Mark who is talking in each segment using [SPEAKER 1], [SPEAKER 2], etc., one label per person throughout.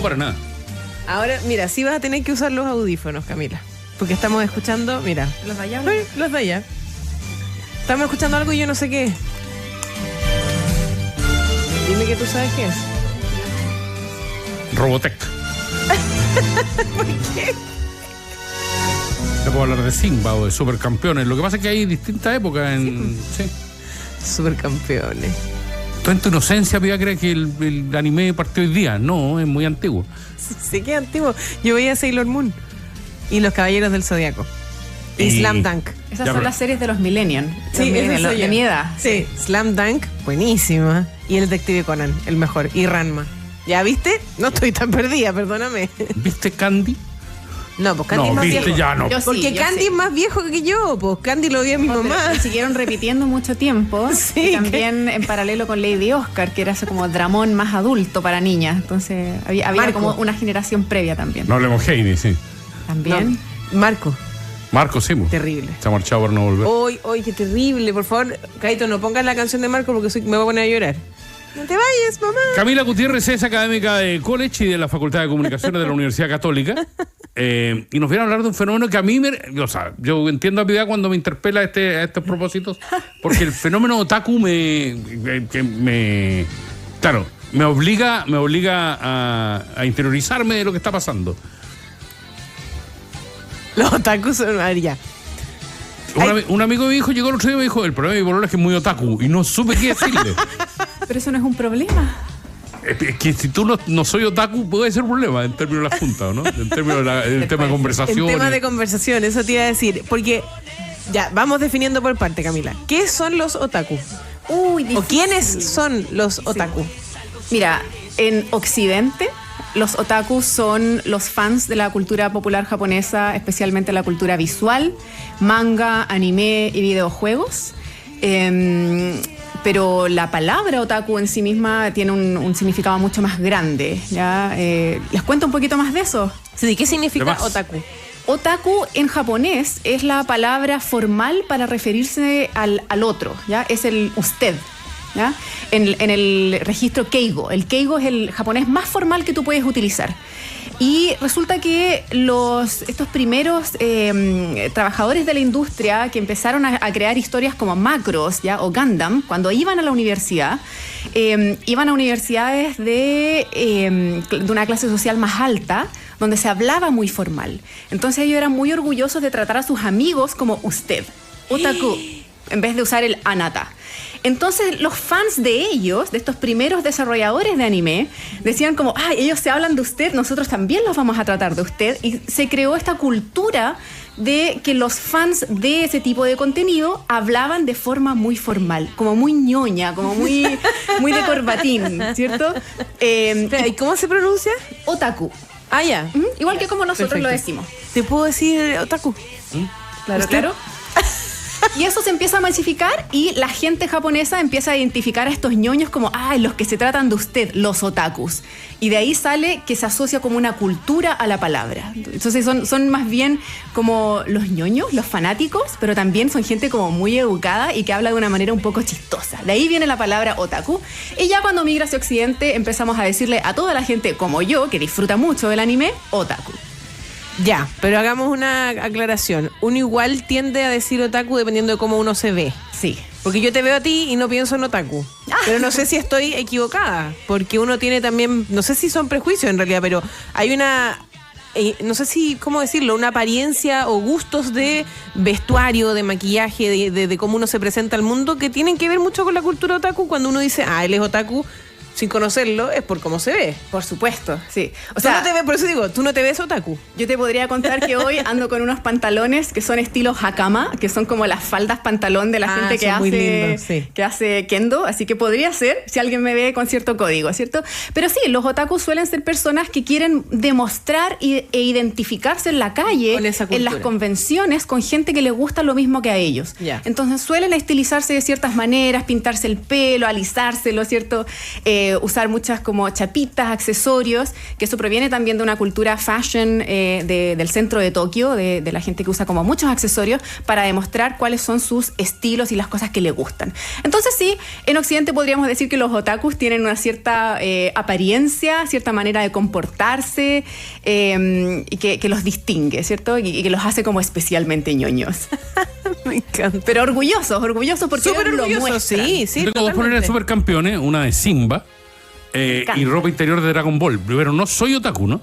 [SPEAKER 1] para nada.
[SPEAKER 2] Ahora, mira, sí vas a tener que usar los audífonos, Camila. Porque estamos escuchando, mira.
[SPEAKER 3] ¿Los de allá?
[SPEAKER 2] Los de allá. Estamos escuchando algo y yo no sé qué es. Dime que tú sabes qué es.
[SPEAKER 1] Robotech.
[SPEAKER 2] ¿Por qué?
[SPEAKER 1] No puedo hablar de Simba o de Supercampeones. Lo que pasa es que hay distintas épocas en... Sí.
[SPEAKER 2] Supercampeones.
[SPEAKER 1] Tú en tu inocencia iba a creer que el anime partió hoy día. No, es muy antiguo.
[SPEAKER 2] Sí que es antiguo. Yo veía Sailor Moon y Los Caballeros del Zodiaco. Y Slam Dunk.
[SPEAKER 3] Esas son las series de los Millennials.
[SPEAKER 2] Sí,
[SPEAKER 3] de mi edad.
[SPEAKER 2] Sí, Slam Dunk, buenísima. Y el Detective Conan, el mejor. Y Ranma. ¿Ya viste? No estoy tan perdida, perdóname.
[SPEAKER 1] ¿Viste Candy?
[SPEAKER 2] No, pues Candy es más viejo.
[SPEAKER 1] Ya no.
[SPEAKER 2] Porque Candy es más viejo que yo, pues Candy lo vi a mi mamá.
[SPEAKER 3] Y siguieron repitiendo mucho tiempo.
[SPEAKER 2] Sí,
[SPEAKER 3] y también en paralelo con Lady Oscar, que era ese como dramón más adulto para niñas. Entonces había como una generación previa también.
[SPEAKER 1] No hablemos Heidi, sí.
[SPEAKER 3] También.
[SPEAKER 2] No, Marco,
[SPEAKER 1] sí.
[SPEAKER 2] terrible.
[SPEAKER 1] Se ha marchado por no volver.
[SPEAKER 2] Hoy, qué terrible. Por favor, Caito, no pongas la canción de Marco porque me voy a poner a llorar. No te vayas, mamá.
[SPEAKER 1] Camila Gutiérrez es académica de College y de la Facultad de Comunicaciones de la Universidad Católica. Y nos viene a hablar de un fenómeno que a mí yo entiendo a Piedad cuando me interpela a estos propósitos, porque el fenómeno otaku me obliga a interiorizarme de lo que está pasando.
[SPEAKER 2] Los otakus son María.
[SPEAKER 1] Un amigo me dijo, llegó el otro día y me dijo, el problema de mi polola es que es muy otaku, y no supe qué decirle.
[SPEAKER 3] Pero eso no es un problema.
[SPEAKER 1] Es que si tú no soy otaku, puede ser un problema en términos de las juntas, ¿no? En términos del tema de conversación.
[SPEAKER 2] En tema de conversación, eso te iba a decir. Porque, ya, vamos definiendo por parte, Camila. ¿Qué son los otaku?
[SPEAKER 3] Difícil.
[SPEAKER 2] ¿O quiénes son los otaku?
[SPEAKER 3] Sí. Mira, en Occidente, los otakus son los fans de la cultura popular japonesa, especialmente la cultura visual, manga, anime y videojuegos. Pero la palabra otaku en sí misma tiene un significado mucho más grande, ¿ya? ¿Les cuento un poquito más de eso?
[SPEAKER 2] Sí, ¿qué significa otaku?
[SPEAKER 3] Otaku en japonés es la palabra formal para referirse al otro, ¿ya? Es el usted, ¿ya? En el registro Keigo. El Keigo es el japonés más formal que tú puedes utilizar. Y resulta que estos primeros trabajadores de la industria que empezaron a crear historias como Macross, ¿ya? O Gundam, cuando iban a la universidad, iban a universidades de una clase social más alta, donde se hablaba muy formal. Entonces ellos eran muy orgullosos de tratar a sus amigos como usted, otaku, en vez de usar el anata. Entonces los fans de ellos, de estos primeros desarrolladores de anime, decían como, ellos se hablan de usted, nosotros también los vamos a tratar de usted. Y se creó esta cultura de que los fans de ese tipo de contenido hablaban de forma muy formal, como muy ñoña, como muy de corbatín, ¿cierto?
[SPEAKER 2] ¿Y cómo se pronuncia?
[SPEAKER 3] Otaku.
[SPEAKER 2] Ya.
[SPEAKER 3] Igual que como nosotros
[SPEAKER 2] Perfecto.
[SPEAKER 3] lo decimos.
[SPEAKER 2] ¿Te puedo decir otaku?
[SPEAKER 3] Claro. Y eso se empieza a masificar y la gente japonesa empieza a identificar a estos ñoños como los que se tratan de usted, los otakus. Y de ahí sale que se asocia como una cultura a la palabra. Entonces son más bien como los ñoños, los fanáticos, pero también son gente como muy educada y que habla de una manera un poco chistosa. De ahí viene la palabra otaku. Y ya cuando migra hacia Occidente empezamos a decirle a toda la gente como yo, que disfruta mucho del anime, otaku.
[SPEAKER 2] Ya, pero hagamos una aclaración. Uno igual tiende a decir otaku dependiendo de cómo uno se ve.
[SPEAKER 3] Sí.
[SPEAKER 2] Porque yo te veo a ti y no pienso en otaku. Pero no sé si estoy equivocada. Porque uno tiene también, no sé si son prejuicios en realidad, pero hay una, no sé si, ¿cómo decirlo? Una apariencia o gustos de vestuario, de maquillaje, de cómo uno se presenta al mundo que tienen que ver mucho con la cultura otaku. Cuando uno dice, él es otaku, sin conocerlo, es por cómo se ve.
[SPEAKER 3] Por supuesto, sí.
[SPEAKER 2] O sea, por eso digo, tú no te ves otaku.
[SPEAKER 3] Yo te podría contar que hoy ando con unos pantalones que son estilo hakama, que son como las faldas pantalón de la gente que hace kendo, así que podría ser si alguien me ve con cierto código, ¿cierto? Pero sí, los otakus suelen ser personas que quieren demostrar e identificarse en la calle, en las convenciones, con gente que les gusta lo mismo que a ellos.
[SPEAKER 2] Yeah.
[SPEAKER 3] Entonces suelen estilizarse de ciertas maneras, pintarse el pelo, alisárselo, ¿cierto? usar muchas como chapitas, accesorios, que eso proviene también de una cultura fashion del centro de Tokio, de la gente que usa como muchos accesorios para demostrar cuáles son sus estilos y las cosas que le gustan. Entonces sí, en Occidente podríamos decir que los otakus tienen una cierta apariencia, cierta manera de comportarse y que los distingue, ¿cierto? Y que los hace como especialmente ñoños.
[SPEAKER 2] Me encanta.
[SPEAKER 3] Pero orgullosos porque
[SPEAKER 2] Súper
[SPEAKER 3] lo
[SPEAKER 2] orgulloso,
[SPEAKER 3] muestran.
[SPEAKER 2] sí.
[SPEAKER 1] Tengo dos poleras de supercampeones, una de Simba y ropa interior de Dragon Ball. Pero no soy otaku, ¿no?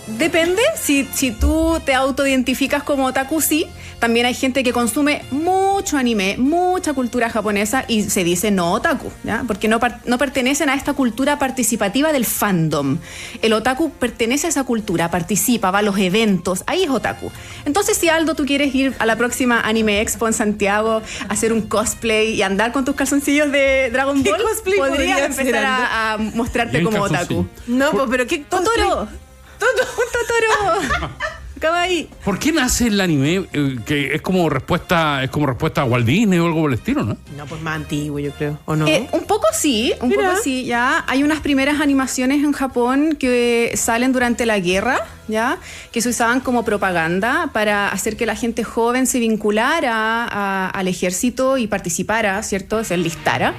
[SPEAKER 3] Depende, si tú te autoidentificas como otaku, sí. También hay gente que consume mucho anime, mucha cultura japonesa y se dice no otaku, ¿ya? Porque no pertenecen a esta cultura participativa del fandom. El otaku pertenece a esa cultura, participa, va a los eventos, ahí es otaku. Entonces, si Aldo, tú quieres ir a la próxima Anime Expo en Santiago, hacer un cosplay y andar con tus calzoncillos de Dragon Ball,
[SPEAKER 2] cosplay
[SPEAKER 3] podrías
[SPEAKER 2] podría
[SPEAKER 3] empezar
[SPEAKER 2] ser, Aldo?
[SPEAKER 3] a mostrarte
[SPEAKER 1] Bien
[SPEAKER 3] como
[SPEAKER 1] calzoncillo.
[SPEAKER 3] otaku.
[SPEAKER 2] No, pues, pero ¿qué
[SPEAKER 3] ¡Totoro! ¡Un Totoro! Acaba ahí.
[SPEAKER 1] ¿Por qué nace el anime que es como respuesta a Walt Disney o algo por el estilo, no?
[SPEAKER 2] No, pues más antiguo, yo creo. ¿O no?
[SPEAKER 3] Un poco sí, ya. Hay unas primeras animaciones en Japón que salen durante la guerra, ya, que se usaban como propaganda para hacer que la gente joven se vinculara al ejército y participara, ¿cierto? Se enlistara.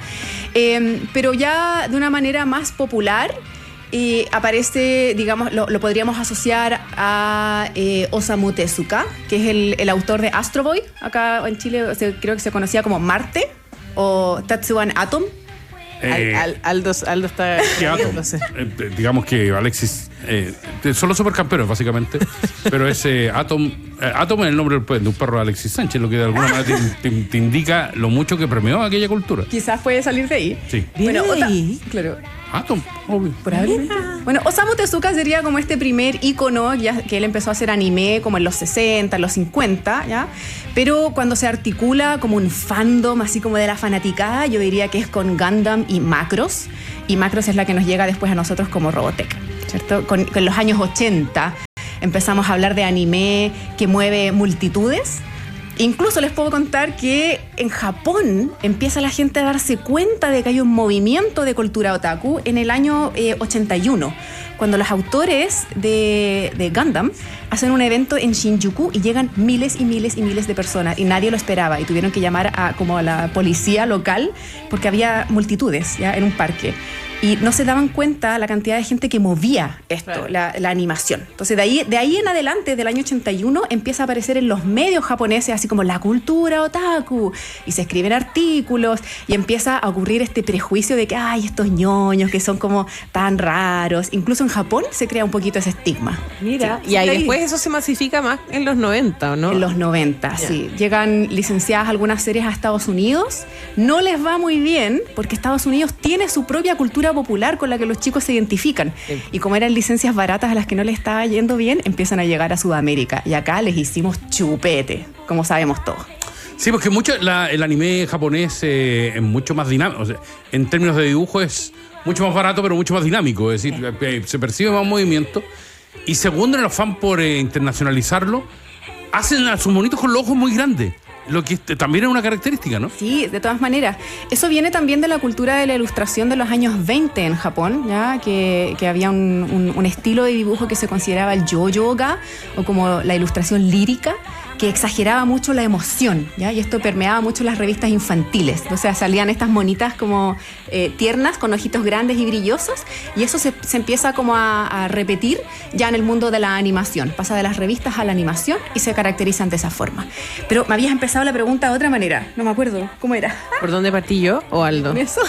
[SPEAKER 3] Pero ya de una manera más popular. Y aparece, digamos, lo podríamos asociar a Osamu Tezuka, que es el autor de Astro Boy. Acá en Chile creo que se conocía como Marte o Tatsuan Atom.
[SPEAKER 2] Aldo está...
[SPEAKER 1] Atom. Digamos que Alexis... son los supercampeones, básicamente. Pero ese Atom es el nombre de un perro de Alexis Sánchez, lo que de alguna manera te indica lo mucho que premió aquella cultura.
[SPEAKER 3] Quizás puede salir de ahí.
[SPEAKER 1] Sí.
[SPEAKER 3] Bueno,
[SPEAKER 2] Claro.
[SPEAKER 1] Atom, obvio.
[SPEAKER 3] Bueno, Osamu Tezuka sería como este primer ícono ya que él empezó a hacer anime como en los 60, en los 50, ¿ya? Pero cuando se articula como un fandom así como de la fanaticada, yo diría que es con Gundam y Macross. Y Macross es la que nos llega después a nosotros como Robotech, ¿cierto? Con los años 80 empezamos a hablar de anime que mueve multitudes. Incluso les puedo contar que en Japón empieza la gente a darse cuenta de que hay un movimiento de cultura otaku en el año 81, cuando los autores de Gundam hacen un evento en Shinjuku y llegan miles y miles y miles de personas y nadie lo esperaba y tuvieron que llamar a la policía local porque había multitudes ya en un parque. Y no se daban cuenta la cantidad de gente que movía esto, claro. la animación. Entonces, de ahí en adelante, del año 81, empieza a aparecer en los medios japoneses así como la cultura otaku. Y se escriben artículos y empieza a ocurrir este prejuicio de que hay estos ñoños que son como tan raros. Incluso en Japón se crea un poquito ese estigma.
[SPEAKER 2] Mira, sí, y ahí después eso se masifica más en los 90, ¿o no?
[SPEAKER 3] En los 90, sí. Llegan licenciadas algunas series a Estados Unidos. No les va muy bien porque Estados Unidos tiene su propia cultura popular con la que los chicos se identifican. Sí. Y como eran licencias baratas a las que no les estaba yendo bien, empiezan a llegar a Sudamérica. Y acá les hicimos chupete, como sabemos todos.
[SPEAKER 1] Sí, porque el anime japonés es mucho más dinámico. O sea, en términos de dibujo es mucho más barato, pero mucho más dinámico. Es decir, se percibe más movimiento. Y segundo, en el afán por internacionalizarlo, hacen a sus monitos con los ojos muy grandes. Lo que también es una característica, ¿no?
[SPEAKER 3] Sí, de todas maneras. Eso viene también de la cultura de la ilustración de los años 20 en Japón, ¿ya? Que había un estilo de dibujo que se consideraba el yo-yoga o como la ilustración lírica, que exageraba mucho la emoción, ¿ya? Y esto permeaba mucho las revistas infantiles. O sea, salían estas monitas como tiernas, con ojitos grandes y brillosos, y eso se empieza como a repetir ya en el mundo de la animación. Pasa de las revistas a la animación y se caracterizan de esa forma. Pero me habías empezado la pregunta de otra manera. No me acuerdo. ¿Cómo era?
[SPEAKER 2] ¿Por dónde partí yo o Aldo?
[SPEAKER 3] ¿Con eso?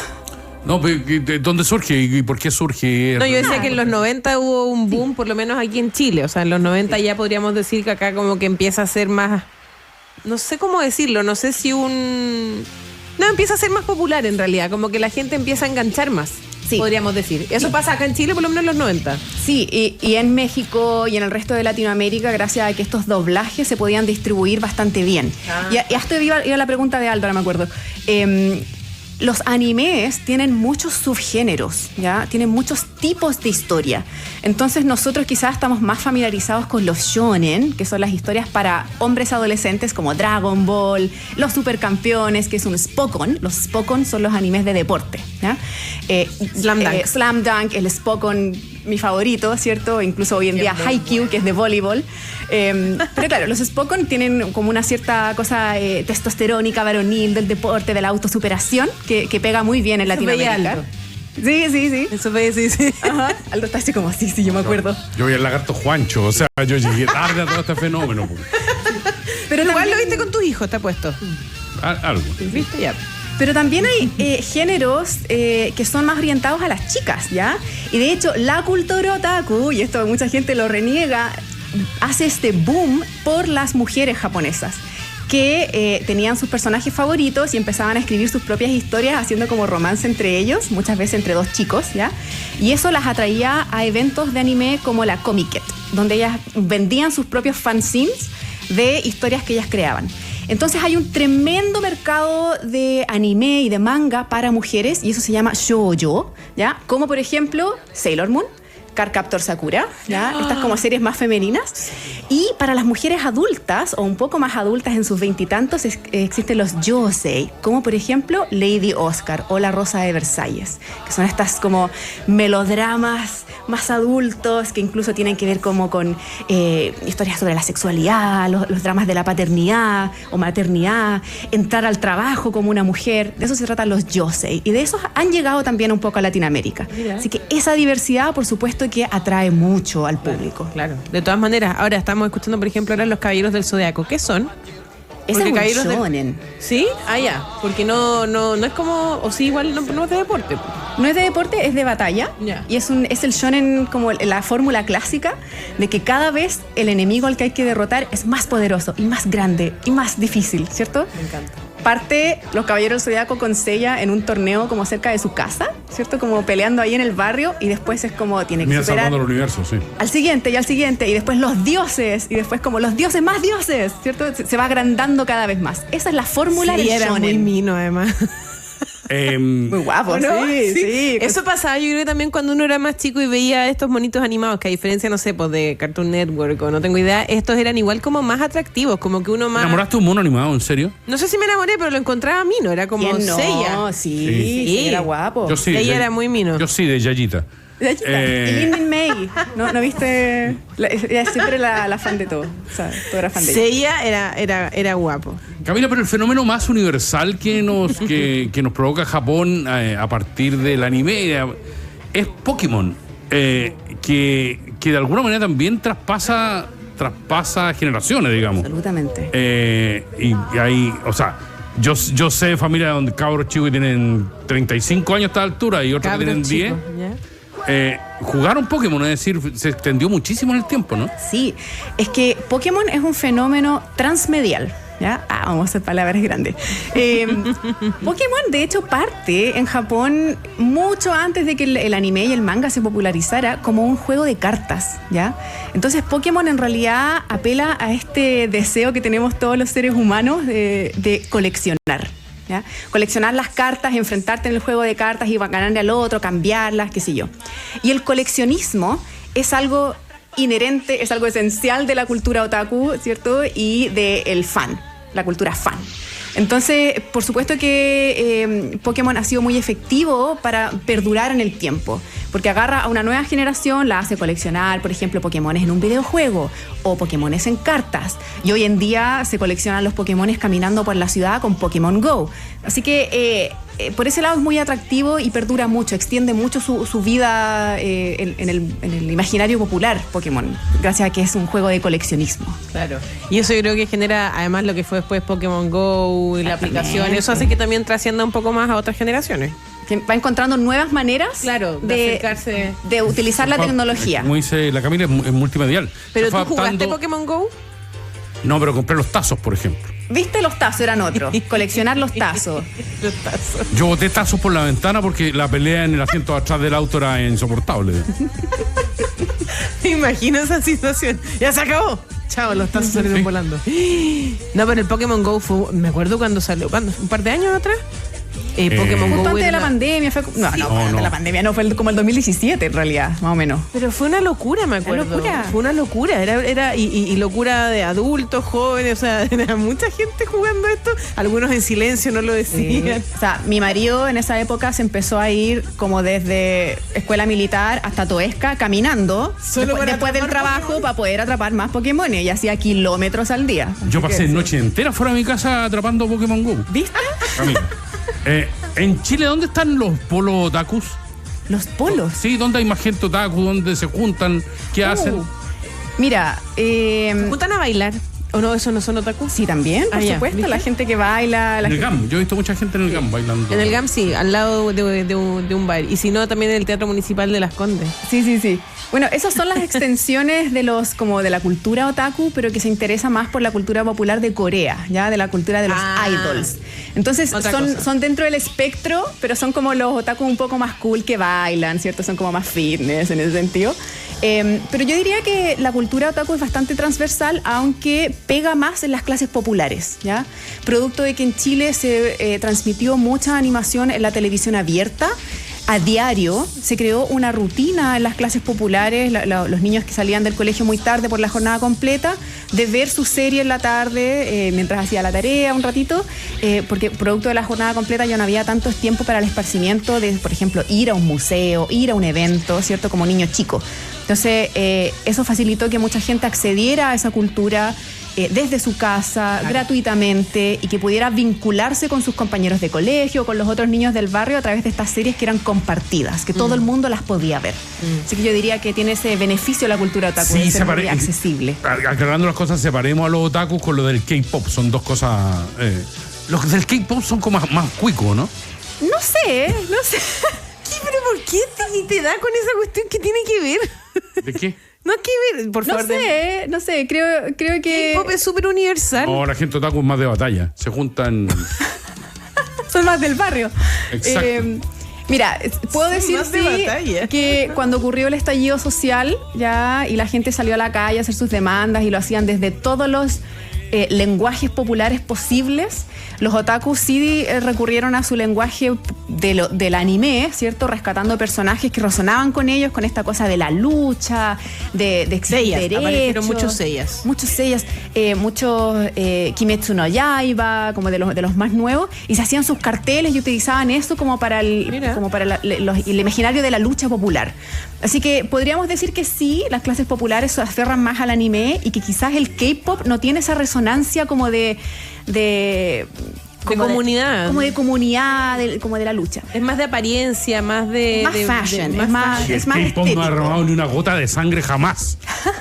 [SPEAKER 1] No, ¿de dónde surge y por qué surge?
[SPEAKER 2] No, yo decía que en los 90 hubo un boom, por lo menos aquí en Chile. O sea, en los 90 ya podríamos decir que acá como que empieza a ser más... No sé cómo decirlo, no sé si No, empieza a ser más popular en realidad, como que la gente empieza a enganchar más. Sí. Podríamos decir. Eso pasa acá en Chile por lo menos en los 90.
[SPEAKER 3] Sí, y en México y en el resto de Latinoamérica, gracias a que estos doblajes se podían distribuir bastante bien. Y a esto iba la pregunta de Aldo, ahora me acuerdo. los animes tienen muchos subgéneros, ¿ya? Tienen muchos tipos de historia. Entonces nosotros quizás estamos más familiarizados con los shonen, que son las historias para hombres adolescentes como Dragon Ball, los supercampeones, que es un Spokon. Los Spokon son los animes de deporte, ¿ya? Slam Dunk, el Spokon, mi favorito, ¿cierto? Incluso hoy en día Haikyuu, que es de voleibol. Pero claro, los Spokon tienen como una cierta cosa testosterónica, varonil, del deporte, de la autosuperación, que pega muy bien en Latinoamérica. Sí.
[SPEAKER 2] Eso fue, sí.
[SPEAKER 3] Ajá. Aldo está así como, sí, yo me acuerdo.
[SPEAKER 1] Yo vi al lagarto Juancho, o sea, yo llegué tarde a todo este fenómeno. Pues.
[SPEAKER 2] Pero igual lo viste con tus hijos, te apuesto.
[SPEAKER 1] Algo.
[SPEAKER 2] ¿Viste? Ya.
[SPEAKER 3] Pero también hay géneros que son más orientados a las chicas, ¿ya? Y de hecho, la cultura otaku, y esto mucha gente lo reniega, hace este boom por las mujeres japonesas que tenían sus personajes favoritos y empezaban a escribir sus propias historias haciendo como romance entre ellos, muchas veces entre dos chicos, ¿ya? Y eso las atraía a eventos de anime como la Comiket, donde ellas vendían sus propios fanzines de historias que ellas creaban. Entonces hay un tremendo mercado de anime y de manga para mujeres y eso se llama shoujo, ¿ya? Como por ejemplo Sailor Moon, Cardcaptor Sakura, ¿ya? Estas como series más femeninas. Y para las mujeres adultas o un poco más adultas en sus veintitantos existen los yosei, como por ejemplo Lady Oscar o La Rosa de Versalles, que son estas como melodramas más adultos que incluso tienen que ver como con historias sobre la sexualidad, los dramas de la paternidad o maternidad, entrar al trabajo como una mujer. De eso se tratan los yosei y de esos han llegado también un poco a Latinoamérica. Mira. Así que esa diversidad, por supuesto, que atrae mucho al público.
[SPEAKER 2] Claro. De todas maneras, ahora estamos escuchando, por ejemplo, ahora los Caballeros del Zodiaco. ¿Qué son?
[SPEAKER 3] Ese es un shonen.
[SPEAKER 2] ¿Sí? Ah, ya. Porque no es como... O sí, igual no es de deporte.
[SPEAKER 3] No es de deporte, es de batalla.
[SPEAKER 2] Yeah.
[SPEAKER 3] Y es el shonen como la fórmula clásica de que cada vez el enemigo al que hay que derrotar es más poderoso y más grande y más difícil, ¿cierto?
[SPEAKER 2] Me encanta.
[SPEAKER 3] Parte los Caballeros del Zodiaco con Seiya en un torneo como cerca de su casa, ¿cierto? Como peleando ahí en el barrio y después es como tiene que superar
[SPEAKER 1] salvando el universo, sí.
[SPEAKER 3] al siguiente y después los dioses y después como los dioses más dioses, ¿cierto? Se va agrandando cada vez más. Esa es la fórmula del
[SPEAKER 2] era
[SPEAKER 3] shonen.
[SPEAKER 2] Muy mino, además.
[SPEAKER 3] Muy guapo,
[SPEAKER 2] ¿no?
[SPEAKER 3] Sí.
[SPEAKER 2] Eso pasaba, yo creo que también cuando uno era más chico y veía estos monitos animados, que a diferencia, no sé, pues de Cartoon Network o no tengo idea, estos eran igual como más atractivos, como que uno más...
[SPEAKER 1] ¿Enamoraste de un mono animado, en serio?
[SPEAKER 2] No sé si me enamoré, pero lo encontraba mino, era como Seiya.
[SPEAKER 3] No, sí, era guapo.
[SPEAKER 1] Yo sí.
[SPEAKER 2] Seiya era muy mino.
[SPEAKER 1] Yo sí, de Yayita.
[SPEAKER 3] Y Lin Min May, ¿no viste? Ella siempre la fan de todo. O sea, todo era fan de ella.
[SPEAKER 2] Seiya era guapo.
[SPEAKER 1] Camila, pero el fenómeno más universal que nos provoca Japón a partir del anime es Pokémon, que de alguna manera también traspasa generaciones, digamos.
[SPEAKER 3] Absolutamente.
[SPEAKER 1] Y ahí, o sea, yo sé de familias donde cabros chicos que tienen 35 años a esta altura y otros que tienen 10. Jugaron Pokémon, es decir, se extendió muchísimo en el tiempo, ¿no?
[SPEAKER 3] Sí, es que Pokémon es un fenómeno transmedial. ¿Ya? Vamos a hacer palabras grandes. Pokémon, de hecho, parte en Japón mucho antes de que el anime y el manga se popularizara como un juego de cartas, ¿ya? Entonces, Pokémon en realidad apela a este deseo que tenemos todos los seres humanos de coleccionar. ¿Ya? Coleccionar las cartas, enfrentarte en el juego de cartas y ganarle al otro, cambiarlas, qué sé yo. Y el coleccionismo es algo inherente, es algo esencial de la cultura otaku, ¿cierto? Y del fan, la cultura fan. Entonces, por supuesto que Pokémon ha sido muy efectivo para perdurar en el tiempo, porque agarra a una nueva generación, la hace coleccionar, por ejemplo, Pokémones en un videojuego o Pokémones en cartas. Y hoy en día se coleccionan los Pokémones caminando por la ciudad con Pokémon Go. Así que por ese lado es muy atractivo y perdura mucho, extiende mucho su vida en el imaginario popular Pokémon, gracias a que es un juego de coleccionismo.
[SPEAKER 2] Claro. Y eso yo creo que genera, además, lo que fue después Pokémon Go y la aplicación, eso hace que también trascienda un poco más a otras generaciones.
[SPEAKER 3] Que va encontrando nuevas maneras
[SPEAKER 2] de acercarse,
[SPEAKER 3] de utilizar la tecnología.
[SPEAKER 1] Como dice la Camila, es multimedial.
[SPEAKER 2] ¿Pero tú jugaste Pokémon Go?
[SPEAKER 1] No, pero compré los tazos, por ejemplo.
[SPEAKER 3] ¿Viste? Los tazos eran otros. Coleccionar los tazos.
[SPEAKER 2] Los tazos.
[SPEAKER 1] Yo boté tazos por la ventana porque la pelea en el asiento de atrás del auto era insoportable.
[SPEAKER 2] Me imagino esa situación. ¡Ya se acabó! Chao, los tazos salieron volando. No, pero el Pokémon Go fue... Me acuerdo cuando salió. ¿Cuándo? ¿Un par de años atrás? Pokémon
[SPEAKER 3] Justo
[SPEAKER 2] Go
[SPEAKER 3] antes de la
[SPEAKER 2] era-
[SPEAKER 3] pandemia. No, antes de la pandemia no, fue como el 2017 en realidad, más o menos.
[SPEAKER 2] Pero fue una locura, me acuerdo.
[SPEAKER 3] locura.
[SPEAKER 2] Fue una locura. Y locura de adultos, jóvenes, o sea, era mucha gente jugando esto. Algunos en silencio no lo decían.
[SPEAKER 3] O sea, mi marido en esa época se empezó a ir como desde escuela militar hasta Toesca caminando
[SPEAKER 2] Solo para
[SPEAKER 3] después del
[SPEAKER 2] atrapar
[SPEAKER 3] trabajo
[SPEAKER 2] Pokémon.
[SPEAKER 3] para poder atrapar más Pokémon y hacía kilómetros al día.
[SPEAKER 1] Yo
[SPEAKER 3] Así
[SPEAKER 1] pasé
[SPEAKER 3] que,
[SPEAKER 1] noche entera fuera de mi casa atrapando Pokémon Go.
[SPEAKER 3] ¿Viste?
[SPEAKER 1] Amigo. En Chile, ¿dónde están los polos otakus?
[SPEAKER 3] Los polos.
[SPEAKER 1] Sí, ¿dónde hay más gente otaku? ¿Dónde se juntan? ¿Qué hacen?
[SPEAKER 3] Mira,
[SPEAKER 2] ¿Se juntan a bailar? ¿O no? ¿Eso no son otakus?
[SPEAKER 3] sí, también, por
[SPEAKER 2] ya,
[SPEAKER 3] supuesto,
[SPEAKER 2] ¿viste?
[SPEAKER 3] la gente que baila.
[SPEAKER 1] En el GAM. Yo he visto mucha gente en el GAM bailando.
[SPEAKER 2] En el GAM sí, al lado de un bar. Y si no, también en el Teatro Municipal de Las Condes.
[SPEAKER 3] Sí. Bueno, esas son las extensiones de como de la cultura otaku, pero que se interesa más por la cultura popular de Corea, ya de la cultura de los idols. Entonces
[SPEAKER 2] Otra cosa.
[SPEAKER 3] son dentro del espectro, pero son como los otaku un poco más cool que bailan, ¿cierto? Son como más fitness en ese sentido. Pero yo diría que la cultura otaku es bastante transversal, aunque pega más en las clases populares, ¿ya? Producto de que en Chile se transmitió mucha animación en la televisión abierta. A diario se creó una rutina en las clases populares, los niños que salían del colegio muy tarde por la jornada completa, de ver su serie en la tarde mientras hacía la tarea un ratito, porque producto de la jornada completa ya no había tanto tiempo para el esparcimiento de, por ejemplo, ir a un museo, ir a un evento, ¿cierto? Como niño chico. Entonces, eso facilitó que mucha gente accediera a esa cultura desde su casa, gratuitamente, y que pudiera vincularse con sus compañeros de colegio, con los otros niños del barrio a través de estas series que eran compartidas, que todo el mundo las podía ver. Así que yo diría que tiene ese beneficio la cultura otaku, de ser muy accesible.
[SPEAKER 1] Aclarando las cosas, separemos a los otakus con lo del K-pop. Son dos cosas... los del K-pop son como más cuicos, ¿no?
[SPEAKER 3] No sé.
[SPEAKER 2] ¿Pero por qué te da con esa cuestión que tiene que ver?
[SPEAKER 1] ¿De qué?
[SPEAKER 2] No hay que ver, por favor.
[SPEAKER 3] No sé, creo que...
[SPEAKER 2] El pop es súper universal.
[SPEAKER 1] No, la gente otaku es más de batalla. Se juntan...
[SPEAKER 3] Son más del barrio.
[SPEAKER 1] Exacto.
[SPEAKER 3] Mira, puedo decir
[SPEAKER 2] más de batalla.
[SPEAKER 3] que cuando ocurrió el estallido social ya y la gente salió a la calle a hacer sus demandas y lo hacían desde todos los lenguajes populares posibles, los otakus sí recurrieron a su lenguaje del anime, ¿cierto? Rescatando personajes que resonaban con ellos, con esta cosa de la lucha, de exigir
[SPEAKER 2] Seias,
[SPEAKER 3] derechos.
[SPEAKER 2] aparecieron muchos seias.
[SPEAKER 3] Muchos Kimetsu no Yaiba, como de los más nuevos, y se hacían sus carteles y utilizaban eso como para el imaginario de la lucha popular. Así que podríamos decir que sí, las clases populares se aferran más al anime y que quizás el K-pop no tiene esa resonancia como de
[SPEAKER 2] comunidad.
[SPEAKER 3] Como de comunidad, como de la lucha.
[SPEAKER 2] Es más de apariencia, más de...
[SPEAKER 3] Más fashion,
[SPEAKER 1] Y
[SPEAKER 3] es más
[SPEAKER 1] el K-pop no ha
[SPEAKER 3] estético.
[SPEAKER 1] derramado ni una gota de sangre jamás.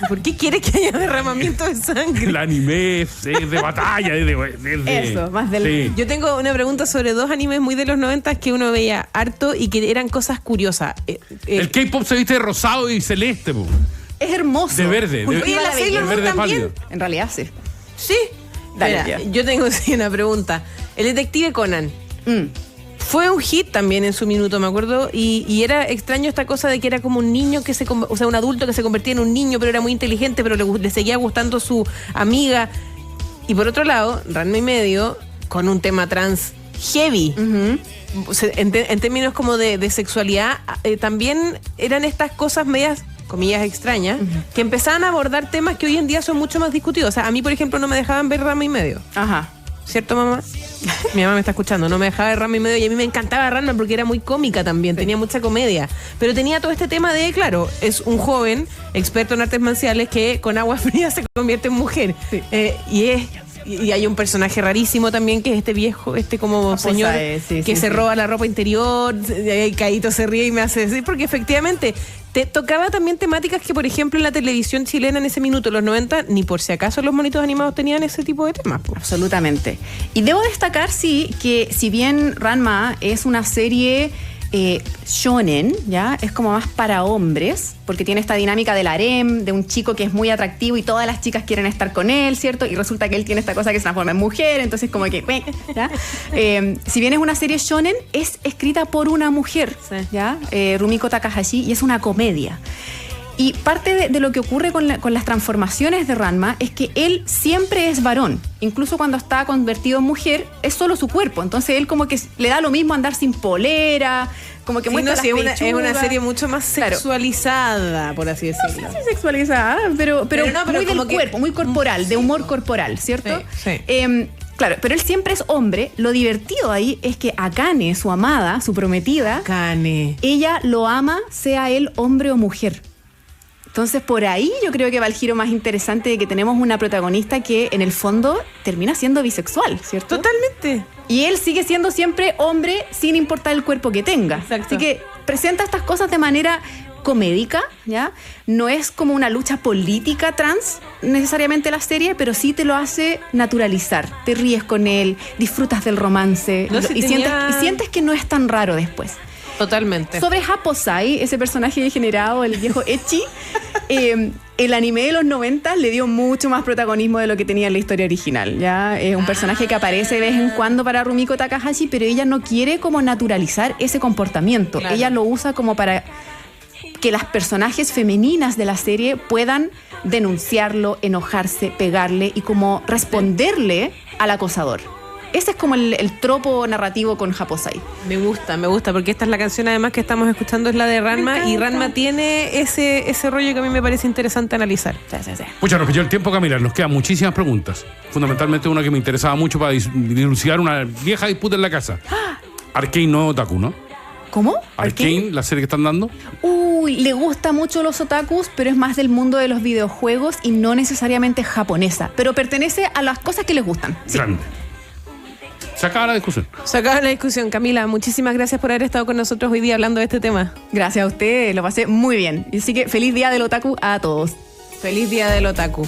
[SPEAKER 2] ¿Por qué quiere que haya derramamiento de sangre?
[SPEAKER 1] El anime es de batalla.
[SPEAKER 3] Eso, más del...
[SPEAKER 1] Sí.
[SPEAKER 2] Yo tengo una pregunta sobre dos animes muy de los 90 que uno veía harto y que eran cosas curiosas.
[SPEAKER 1] El K-pop se viste de rosado y celeste, po.
[SPEAKER 3] Es hermoso.
[SPEAKER 1] De verde.
[SPEAKER 2] Oye,
[SPEAKER 3] Cultiva
[SPEAKER 2] la
[SPEAKER 3] la
[SPEAKER 2] Sailor
[SPEAKER 3] belleza.
[SPEAKER 2] Moon
[SPEAKER 1] verde
[SPEAKER 2] también.
[SPEAKER 1] pálido.
[SPEAKER 3] En realidad sí.
[SPEAKER 2] Sí.
[SPEAKER 3] Dale,
[SPEAKER 2] Mira,
[SPEAKER 3] tía.
[SPEAKER 2] yo tengo sí, una pregunta. El detective Conan fue un hit también en su minuto, me acuerdo, y era extraño esta cosa de que era como un niño un adulto que se convertía en un niño, pero era muy inteligente, pero le seguía gustando su amiga. Y por otro lado, Ranma y medio, con un tema trans heavy. En términos como de sexualidad, también eran estas cosas medias, comillas, extrañas, que empezaban a abordar temas que hoy en día son mucho más discutidos. O sea, a mí, por ejemplo, no me dejaban ver Ranma y medio.
[SPEAKER 3] Ajá.
[SPEAKER 2] ¿Cierto, mamá? Mi mamá me está escuchando. No me dejaba ver Ranma y medio y a mí me encantaba Ranma porque era muy cómica también, tenía mucha comedia. Pero tenía todo este tema de, claro, es un joven experto en artes marciales que con agua fría se convierte en mujer.
[SPEAKER 3] Sí.
[SPEAKER 2] Y hay un personaje rarísimo también que es este viejo, como
[SPEAKER 3] Esposa
[SPEAKER 2] señor
[SPEAKER 3] sí,
[SPEAKER 2] se roba la ropa interior. Y Caíto se ríe y me hace decir, porque efectivamente te tocaba también temáticas que, por ejemplo, en la televisión chilena en ese minuto, los 90, ni por si acaso los monitos animados tenían ese tipo de temas. Po.
[SPEAKER 3] Absolutamente. Y debo destacar, sí, que si bien Ranma es una serie shonen, ¿ya? Es como más para hombres, porque tiene esta dinámica del harem, de un chico que es muy atractivo y todas las chicas quieren estar con él, ¿cierto? Y resulta que él tiene esta cosa que se transforma en mujer, entonces como que... ¿ya? Si bien es una serie shonen, es escrita por una mujer,
[SPEAKER 2] Sí.
[SPEAKER 3] ¿ya? Rumiko Takahashi, y es una comedia. Y parte de lo que ocurre con las transformaciones de Ranma es que él siempre es varón. Incluso cuando está convertido en mujer, es solo su cuerpo. Entonces él como que le da lo mismo andar sin polera, como que muestra las pechugas.
[SPEAKER 2] Es una serie mucho más sexualizada, por así decirlo.
[SPEAKER 3] No sé si sexualizada, pero muy del cuerpo, muy corporal, de humor corporal, ¿cierto?
[SPEAKER 2] Sí.
[SPEAKER 3] Claro, pero él siempre es hombre. Lo divertido ahí es que Akane, su amada, su prometida,
[SPEAKER 2] Akane,
[SPEAKER 3] ella lo ama, sea él hombre o mujer. Entonces, por ahí yo creo que va el giro más interesante de que tenemos una protagonista que, en el fondo, termina siendo bisexual, ¿cierto?
[SPEAKER 2] Totalmente.
[SPEAKER 3] Y él sigue siendo siempre hombre sin importar el cuerpo que tenga.
[SPEAKER 2] Exacto.
[SPEAKER 3] Así que presenta estas cosas de manera comédica, ¿ya? No es como una lucha política trans necesariamente la serie, pero sí te lo hace naturalizar. Te ríes con él, disfrutas del romance y sientes que no es tan raro después.
[SPEAKER 2] Totalmente.
[SPEAKER 3] Sobre Happosai, ese personaje degenerado, el viejo Ecchi, el anime de los 90 le dio mucho más protagonismo de lo que tenía en la historia original. ¿Ya? Es un personaje que aparece de vez en cuando para Rumiko Takahashi, pero ella no quiere como naturalizar ese comportamiento.
[SPEAKER 2] Claro.
[SPEAKER 3] Ella lo usa como para que las personajes femeninas de la serie puedan denunciarlo, enojarse, pegarle y como responderle al acosador. Ese es como el tropo narrativo con Happosai.
[SPEAKER 2] Me gusta, porque esta es la canción además que estamos escuchando, es la de Ranma, y Ranma tiene ese rollo que a mí me parece interesante analizar.
[SPEAKER 3] Sí.
[SPEAKER 1] Muchas nos pilló el tiempo, Camila. Nos quedan muchísimas preguntas. Fundamentalmente una que me interesaba mucho para dilucidar una vieja disputa en la casa. Arcane no otaku, ¿no?
[SPEAKER 3] ¿Cómo?
[SPEAKER 1] Arcane, la serie que están dando.
[SPEAKER 3] Uy, le gusta mucho los otakus, pero es más del mundo de los videojuegos y no necesariamente japonesa, pero pertenece a las cosas que les gustan. Sí.
[SPEAKER 1] Grande. Se acaba la discusión.
[SPEAKER 2] Se acaba la discusión. Camila, muchísimas gracias por haber estado con nosotros hoy día hablando de este tema.
[SPEAKER 3] Gracias a usted, lo pasé muy bien. Así que feliz día del otaku a todos.
[SPEAKER 2] Feliz día del otaku.